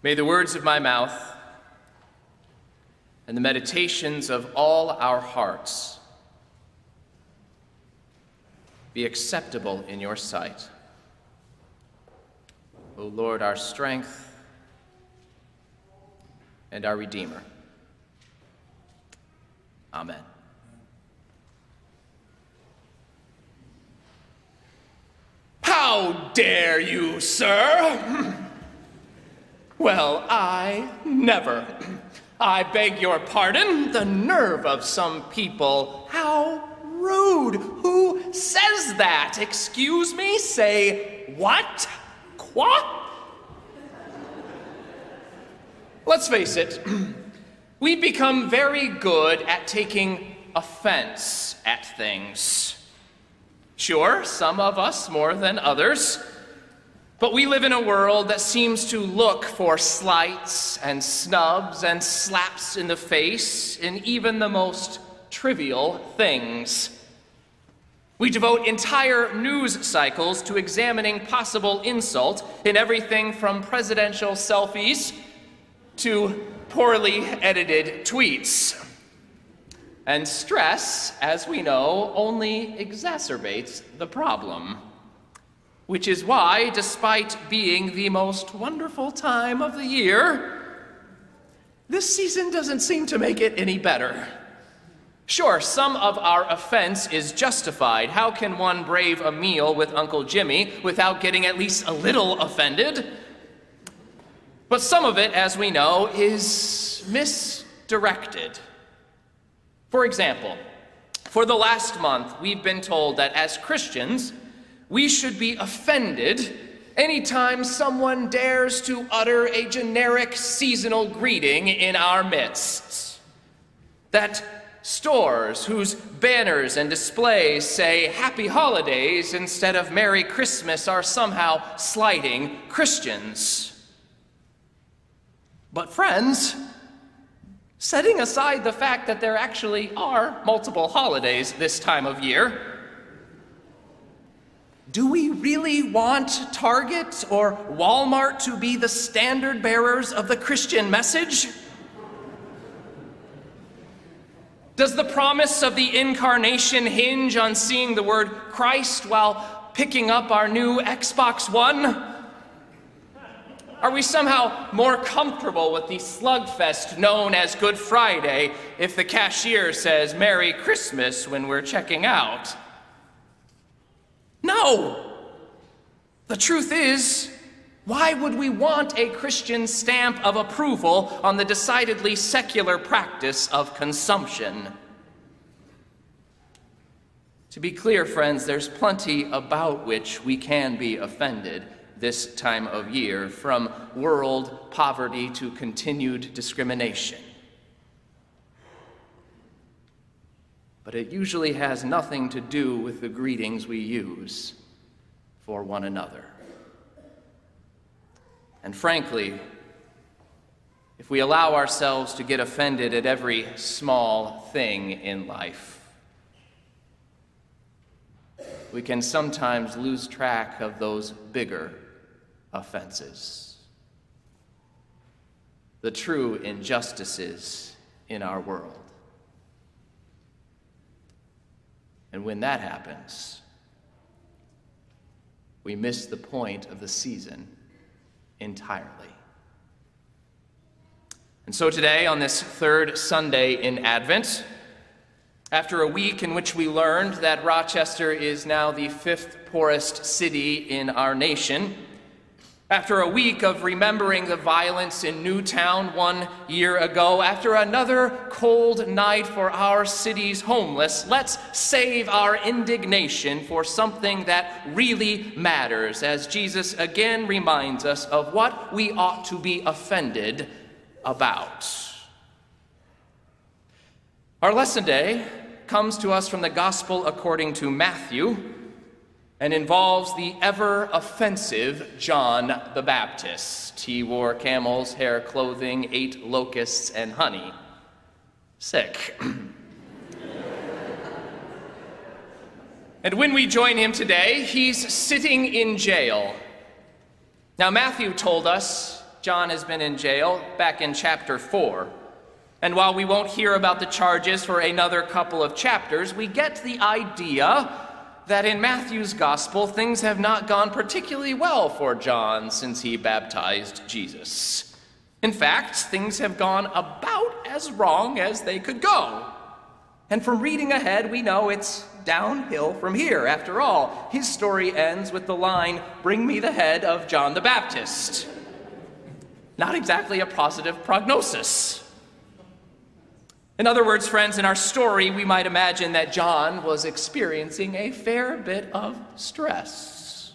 May the words of my mouth and the meditations of all our hearts be acceptable in your sight. O Lord, our strength and our Redeemer. Amen. How dare you, sir? Well, I never. I beg your pardon. The nerve of some people. How rude. Who says that? Excuse me? Say what? Quoi? Let's face it. We've become very good at taking offense at things. Sure, some of us more than others. But we live in a world that seems to look for slights and snubs and slaps in the face in even the most trivial things. We devote entire news cycles to examining possible insult in everything from presidential selfies to poorly edited tweets. And stress, as we know, only exacerbates the problem. Which is why, despite being the most wonderful time of the year, this season doesn't seem to make it any better. Sure, some of our offense is justified. How can one brave a meal with Uncle Jimmy without getting at least a little offended? But some of it, as we know, is misdirected. For example, for the last month, we've been told that as Christians, we should be offended anytime someone dares to utter a generic seasonal greeting in our midst. That stores whose banners and displays say Happy Holidays instead of Merry Christmas are somehow slighting Christians. But friends, setting aside the fact that there actually are multiple holidays this time of year, do we really want Target or Walmart to be the standard bearers of the Christian message? Does the promise of the incarnation hinge on seeing the word Christ while picking up our new Xbox One? Are we somehow more comfortable with the slugfest known as Good Friday if the cashier says Merry Christmas when we're checking out? No! The truth is, why would we want a Christian stamp of approval on the decidedly secular practice of consumption? To be clear, friends, there's plenty about which we can be offended this time of year, from world poverty to continued discrimination. But it usually has nothing to do with the greetings we use for one another. And frankly, if we allow ourselves to get offended at every small thing in life, we can sometimes lose track of those bigger offenses, the true injustices in our world. And when that happens, we miss the point of the season entirely. And so today, on this third Sunday in Advent, after a week in which we learned that Rochester is now the 5th poorest city in our nation, after a week of remembering the violence in Newtown 1 year ago, after another cold night for our city's homeless, let's save our indignation for something that really matters, as Jesus again reminds us of what we ought to be offended about. Our lesson today comes to us from the Gospel according to Matthew, and involves the ever-offensive John the Baptist. He wore camel's hair clothing, ate locusts and honey. Sick. And when we join him today, he's sitting in jail. Now, Matthew told us John has been in jail back in chapter 4. And while we won't hear about the charges for another couple of chapters, we get the idea that in Matthew's gospel, things have not gone particularly well for John since he baptized Jesus. In fact, things have gone about as wrong as they could go. And from reading ahead, we know it's downhill from here. After all, his story ends with the line, "Bring me the head of John the Baptist." Not exactly a positive prognosis. In other words, friends, in our story, we might imagine that John was experiencing a fair bit of stress.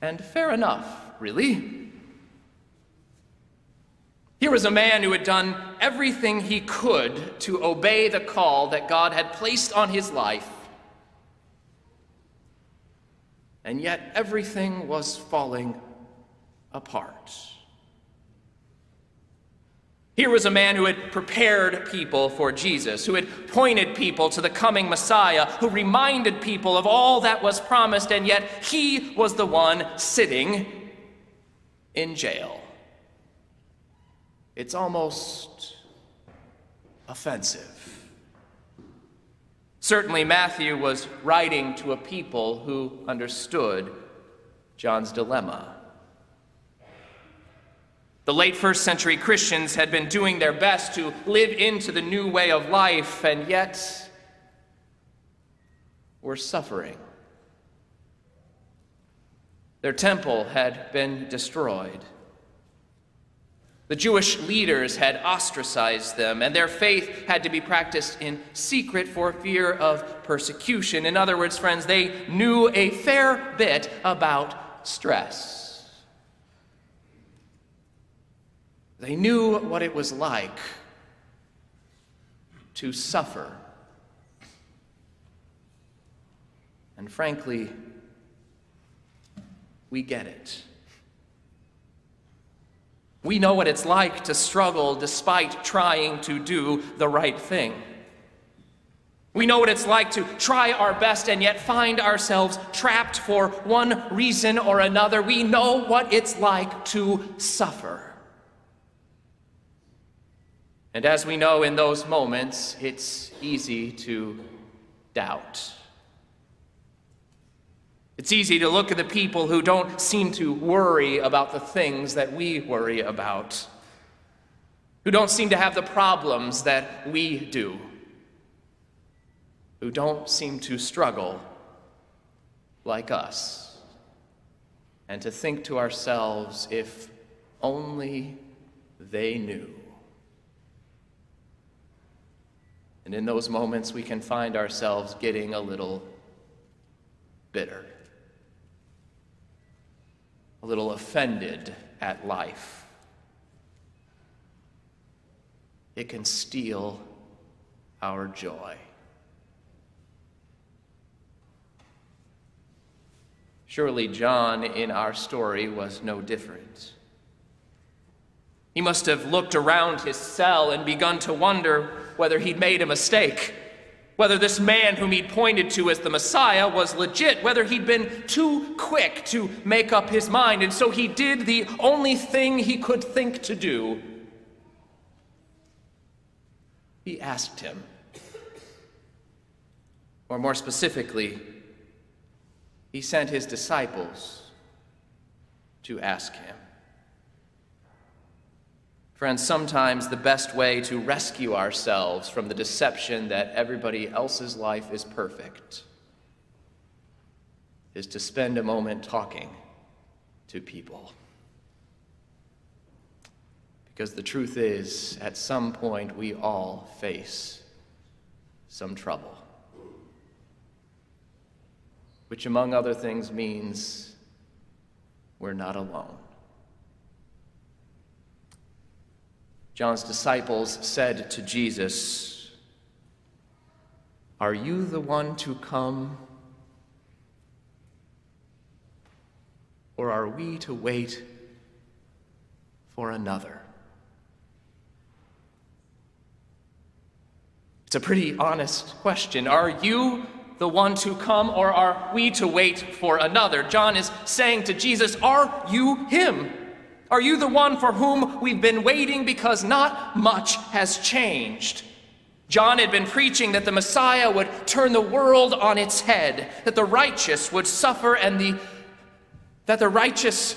And fair enough, really. Here was a man who had done everything he could to obey the call that God had placed on his life. And yet everything was falling apart. Here was a man who had prepared people for Jesus, who had pointed people to the coming Messiah, who reminded people of all that was promised, and yet he was the one sitting in jail. It's almost offensive. Certainly Matthew was writing to a people who understood John's dilemma. The late first century Christians had been doing their best to live into the new way of life, and yet were suffering. Their temple had been destroyed. The Jewish leaders had ostracized them, and their faith had to be practiced in secret for fear of persecution. In other words, friends, they knew a fair bit about stress. They knew what it was like to suffer. And frankly, we get it. We know what it's like to struggle despite trying to do the right thing. We know what it's like to try our best and yet find ourselves trapped for one reason or another. We know what it's like to suffer. And as we know, in those moments, it's easy to doubt. It's easy to look at the people who don't seem to worry about the things that we worry about, who don't seem to have the problems that we do, who don't seem to struggle like us, and to think to ourselves, if only they knew. And in those moments, we can find ourselves getting a little bitter, a little offended at life. It can steal our joy. Surely John in our story was no different. He must have looked around his cell and begun to wonder whether he'd made a mistake, whether this man whom he'd pointed to as the Messiah was legit, whether he'd been too quick to make up his mind, and so he did the only thing he could think to do. He asked him. Or more specifically, he sent his disciples to ask him. Friends, sometimes the best way to rescue ourselves from the deception that everybody else's life is perfect is to spend a moment talking to people. Because the truth is, at some point, we all face some trouble, which, among other things, means we're not alone. John's disciples said to Jesus, "Are you the one to come, or are we to wait for another?" It's a pretty honest question. Are you the one to come, or are we to wait for another? John is saying to Jesus, are you him? Are you the one for whom we've been waiting? Because not much has changed. John had been preaching that the Messiah would turn the world on its head, that the righteous would suffer and that the righteous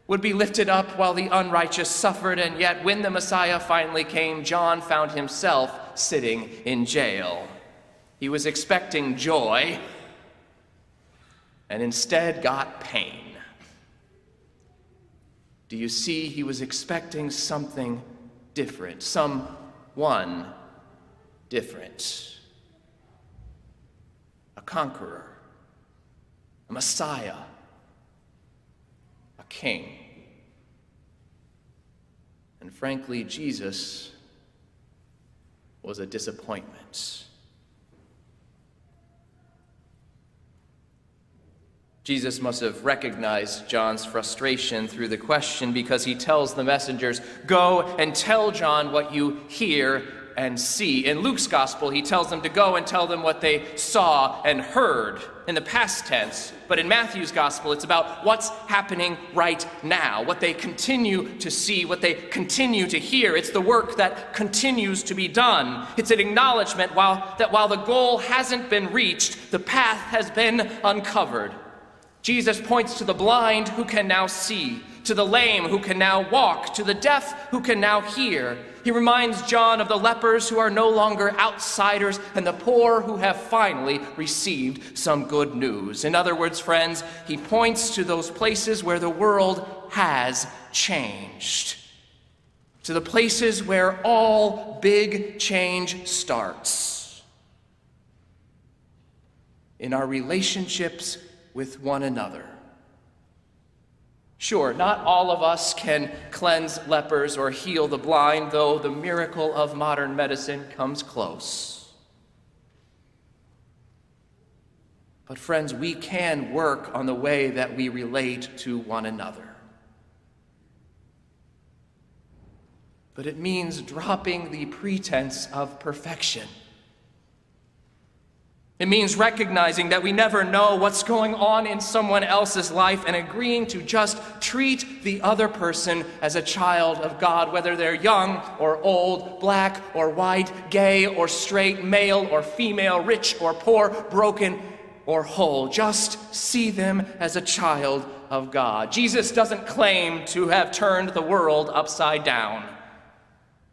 would be lifted up while the unrighteous suffered. And yet when the Messiah finally came, John found himself sitting in jail. He was expecting joy and instead got pain. Do you see? He was expecting something different, someone different. A conqueror, a Messiah, a king. And frankly, Jesus was a disappointment. Jesus must have recognized John's frustration through the question, because he tells the messengers, "Go and tell John what you hear and see." In Luke's gospel, he tells them to go and tell them what they saw and heard in the past tense. But in Matthew's gospel, it's about what's happening right now, what they continue to see, what they continue to hear. It's the work that continues to be done. It's an acknowledgement that while the goal hasn't been reached, the path has been uncovered. Jesus points to the blind who can now see, to the lame who can now walk, to the deaf who can now hear. He reminds John of the lepers who are no longer outsiders and the poor who have finally received some good news. In other words, friends, he points to those places where the world has changed, to the places where all big change starts. In our relationships with one another. Sure, not all of us can cleanse lepers or heal the blind, though the miracle of modern medicine comes close. But friends, we can work on the way that we relate to one another. But it means dropping the pretense of perfection. It means recognizing that we never know what's going on in someone else's life and agreeing to just treat the other person as a child of God, whether they're young or old, black or white, gay or straight, male or female, rich or poor, broken or whole. Just see them as a child of God. Jesus doesn't claim to have turned the world upside down.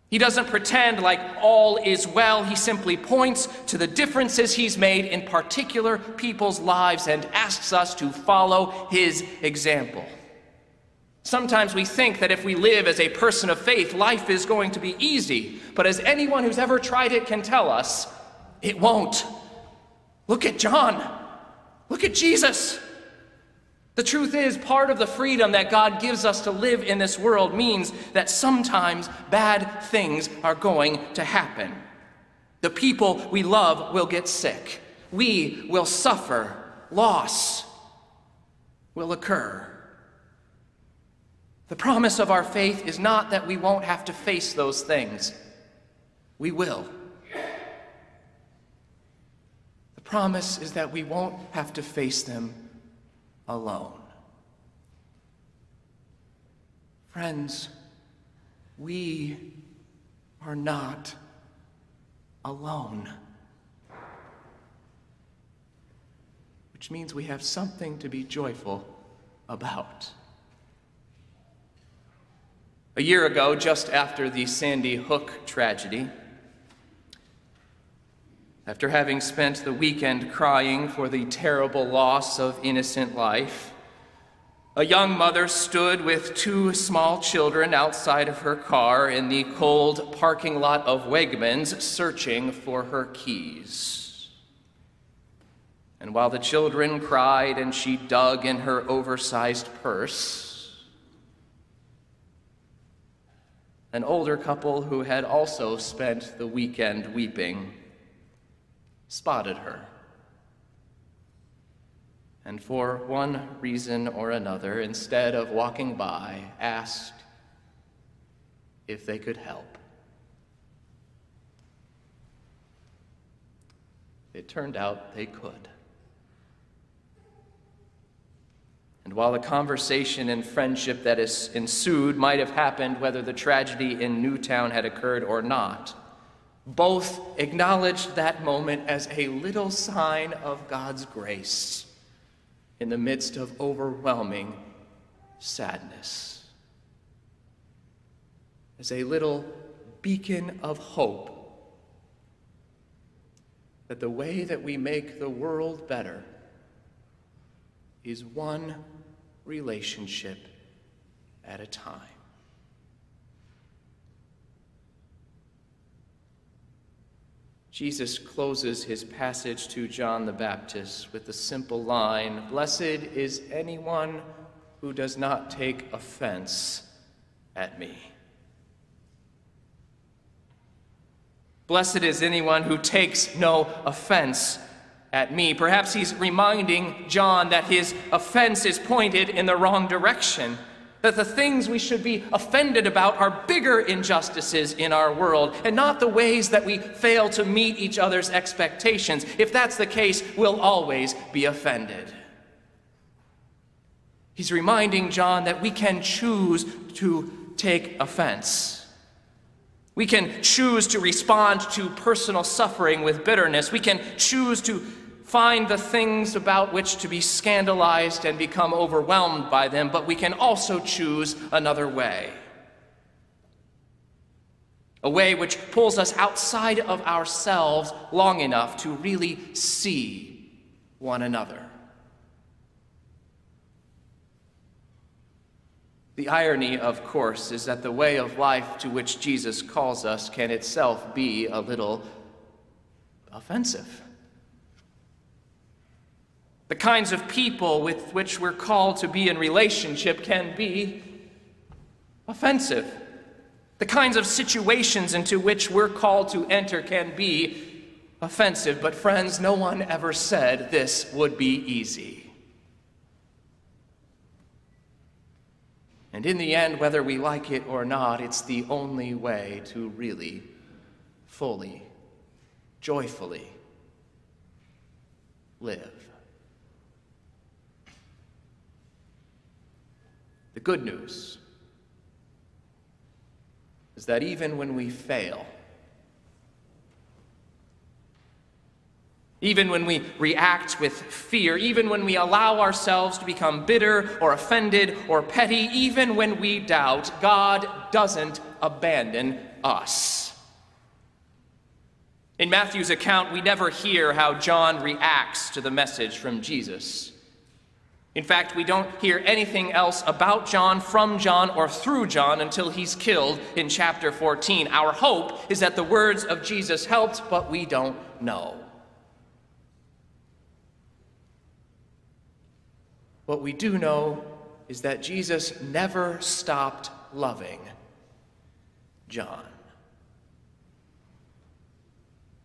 He doesn't pretend like all is well. He simply points to the differences he's made in particular people's lives and asks us to follow his example. Sometimes we think that if we live as a person of faith, life is going to be easy. But as anyone who's ever tried it can tell us, it won't. Look at John. Look at Jesus. The truth is, part of the freedom that God gives us to live in this world means that sometimes bad things are going to happen. The people we love will get sick. We will suffer. Loss will occur. The promise of our faith is not that we won't have to face those things. We will. The promise is that we won't have to face them alone. Friends, we are not alone. Which means we have something to be joyful about. A year ago, just after the Sandy Hook tragedy, after having spent the weekend crying for the terrible loss of innocent life, a young mother stood with two small children outside of her car in the cold parking lot of Wegmans, searching for her keys. And while the children cried and she dug in her oversized purse, an older couple who had also spent the weekend weeping spotted her, and for one reason or another, instead of walking by, asked if they could help. It turned out they could. And And while the conversation and friendship that is ensued might have happened whether the tragedy in Newtown had occurred or not, both acknowledged that moment as a little sign of God's grace in the midst of overwhelming sadness, as a little beacon of hope that the way that we make the world better is one relationship at a time. Jesus closes his passage to John the Baptist with the simple line, "Blessed is anyone who does not take offense at me." Blessed is anyone who takes no offense at me. Perhaps he's reminding John that his offense is pointed in the wrong direction, that the things we should be offended about are bigger injustices in our world and not the ways that we fail to meet each other's expectations. If that's the case, we'll always be offended. He's reminding John that we can choose to take offense. We can choose to respond to personal suffering with bitterness. We can choose to find the things about which to be scandalized and become overwhelmed by them, but we can also choose another way. A way which pulls us outside of ourselves long enough to really see one another. The irony, of course, is that the way of life to which Jesus calls us can itself be a little offensive. The kinds of people with which we're called to be in relationship can be offensive. The kinds of situations into which we're called to enter can be offensive. But friends, no one ever said this would be easy. And in the end, whether we like it or not, it's the only way to really, fully, joyfully live. The good news is that even when we fail, even when we react with fear, even when we allow ourselves to become bitter or offended or petty, even when we doubt, God doesn't abandon us. In Matthew's account, we never hear how John reacts to the message from Jesus. In fact, we don't hear anything else about John, from John, or through John until he's killed in chapter 14. Our hope is that the words of Jesus helped, but we don't know. What we do know is that Jesus never stopped loving John.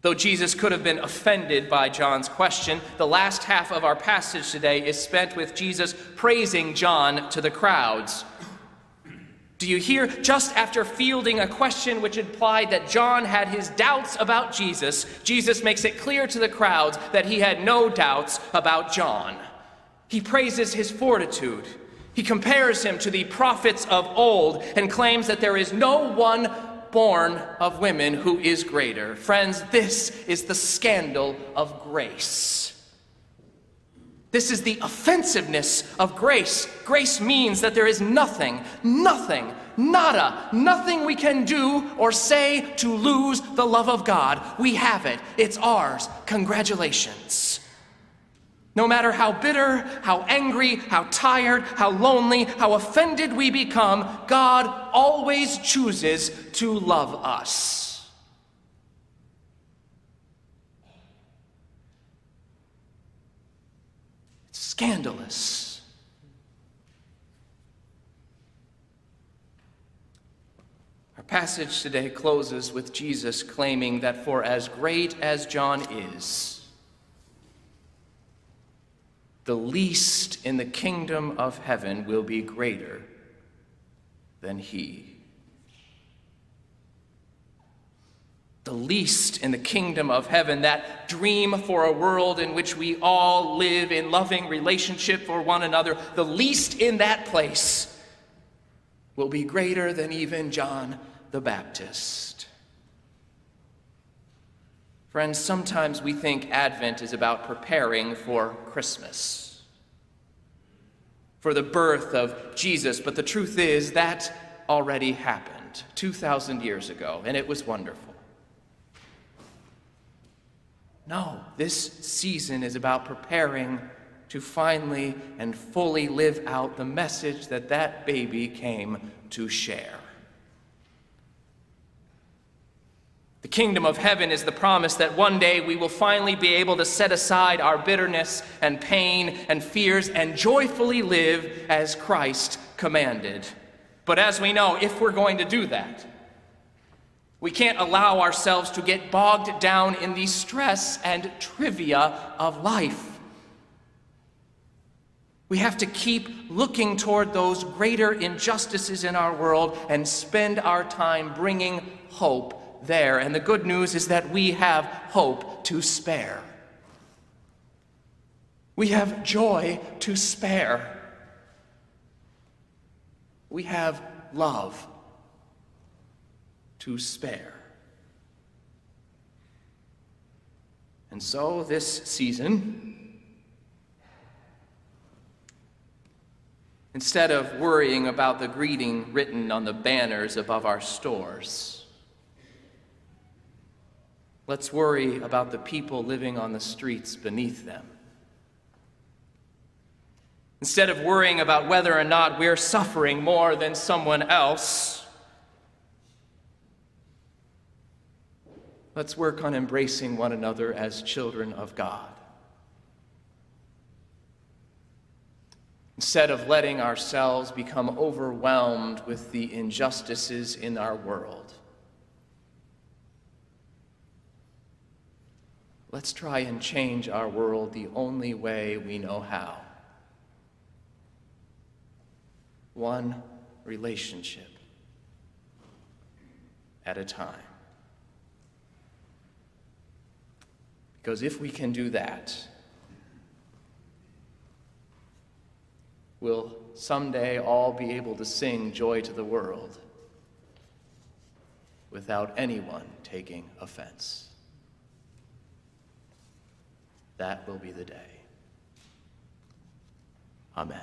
Though Jesus could have been offended by John's question, the last half of our passage today is spent with Jesus praising John to the crowds. Do you hear? Just after fielding a question which implied that John had his doubts about Jesus, Jesus makes it clear to the crowds that he had no doubts about John. He praises his fortitude. He compares him to the prophets of old and claims that there is no one born of women who is greater. Friends, this is the scandal of grace. This is the offensiveness of grace. Grace means that there is nothing we can do or say to lose the love of God. We have it. It's ours. Congratulations. No matter how bitter, how angry, how tired, how lonely, how offended we become, God always chooses to love us. It's scandalous. Our passage today closes with Jesus claiming that for as great as John is, the least in the kingdom of heaven will be greater than he. the least in the kingdom of heaven, that dream for a world in which we all live in loving relationship for one another, the least in that place will be greater than even John the Baptist. Friends, sometimes we think Advent is about preparing for Christmas, for the birth of Jesus, but the truth is that already happened 2,000 years ago, and it was wonderful. No, this season is about preparing to finally and fully live out the message that that baby came to share. The kingdom of heaven is the promise that one day we will finally be able to set aside our bitterness and pain and fears and joyfully live as Christ commanded. But as we know, if we're going to do that, we can't allow ourselves to get bogged down in the stress and trivia of life. We have to keep looking toward those greater injustices in our world and spend our time bringing hope there. And the good news is that we have hope to spare. We have joy to spare. We have love to spare. And so this season, instead of worrying about the greeting written on the banners above our stores, let's worry about the people living on the streets beneath them. Instead of worrying about whether or not we're suffering more than someone else, let's work on embracing one another as children of God. Instead of letting ourselves become overwhelmed with the injustices in our world, let's try and change our world the only way we know how. One relationship at a time. Because if we can do that, we'll someday all be able to sing Joy to the World without anyone taking offense. That will be the day. Amen.